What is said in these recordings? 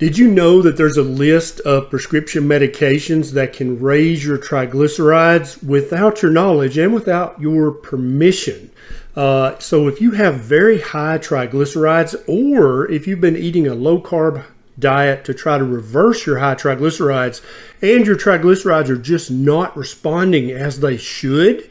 Did you know that there's a list of prescription medications that can raise your triglycerides without your knowledge and without your permission? So if you have very high triglycerides, or if you've been eating a low-carb diet to try to reverse your high triglycerides and your triglycerides are just not responding as they should,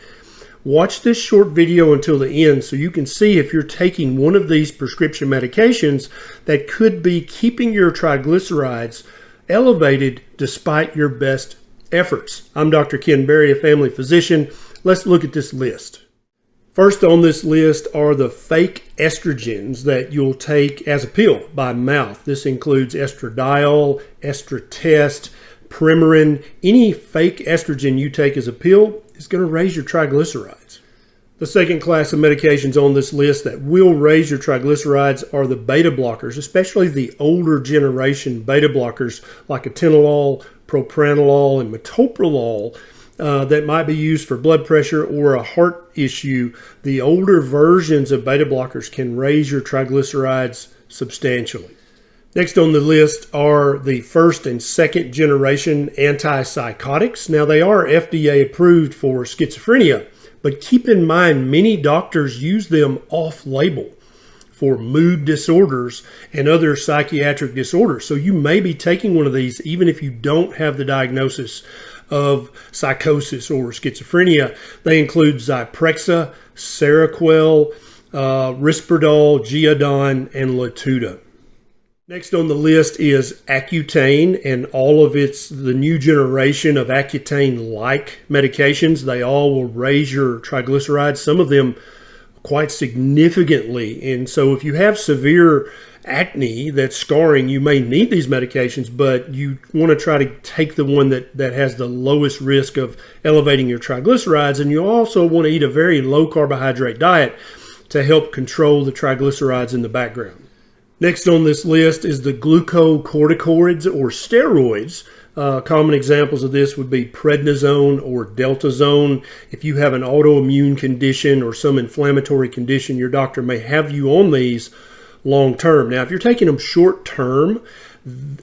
watch this short video until the end so you can see if you're taking one of these prescription medications that could be keeping your triglycerides elevated despite your best efforts. I'm Dr. Ken Berry, a family physician. Let's look at this list. First on this list are the fake estrogens that you'll take as a pill by mouth. This includes estradiol, estratest, Premarin. Any fake estrogen you take as a pill is going to raise your triglycerides. The second class of medications on this list that will raise your triglycerides are the beta blockers, especially the older generation beta blockers like atenolol, propranolol, and metoprolol that might be used for blood pressure or a heart issue. The older versions of beta blockers can raise your triglycerides substantially. Next on the list are the first and second generation antipsychotics. Now they are FDA approved for schizophrenia, but keep in mind many doctors use them off-label for mood disorders and other psychiatric disorders. So you may be taking one of these even if you don't have the diagnosis of psychosis or schizophrenia. They include Zyprexa, Seroquel, Risperdal, Geodon, and Latuda. Next on the list is Accutane and all of the new generation of Accutane-like medications. They all will raise your triglycerides, some of them quite significantly. And so if you have severe acne that's scarring, you may need these medications, but you want to try to take the one that has the lowest risk of elevating your triglycerides. And you also want to eat a very low carbohydrate diet to help control the triglycerides in the background. Next on this list is the glucocorticoids or steroids. Common examples of this would be prednisone or deltazone. If you have an autoimmune condition or some inflammatory condition, your doctor may have you on these long term. Now, if you're taking them short term,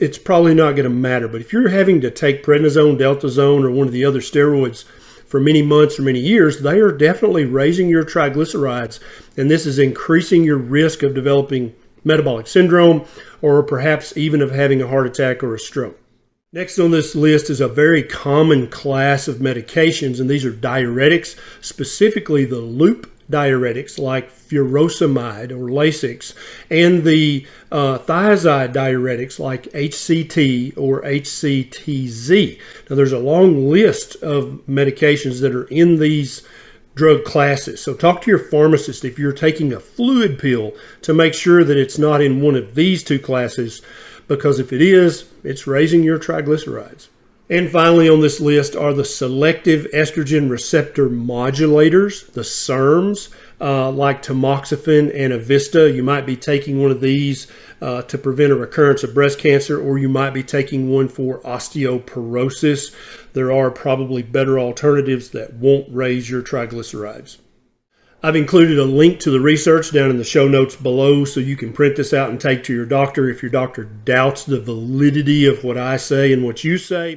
it's probably not going to matter. But if you're having to take prednisone, deltazone, or one of the other steroids for many months or many years, they are definitely raising your triglycerides. And this is increasing your risk of developing metabolic syndrome, or perhaps even of having a heart attack or a stroke. Next on this list is a very common class of medications, and these are diuretics, specifically the loop diuretics like furosemide or Lasix, and the thiazide diuretics like HCT or HCTZ. Now there's a long list of medications that are in these drug classes. So talk to your pharmacist if you're taking a fluid pill to make sure that it's not in one of these two classes, because if it is, it's raising your triglycerides. And finally on this list are the selective estrogen receptor modulators, the SERMs, like tamoxifen and Avista. You might be taking one of these to prevent a recurrence of breast cancer, or you might be taking one for osteoporosis. There are probably better alternatives that won't raise your triglycerides. I've included a link to the research down in the show notes below so you can print this out and take to your doctor if your doctor doubts the validity of what I say and what you say.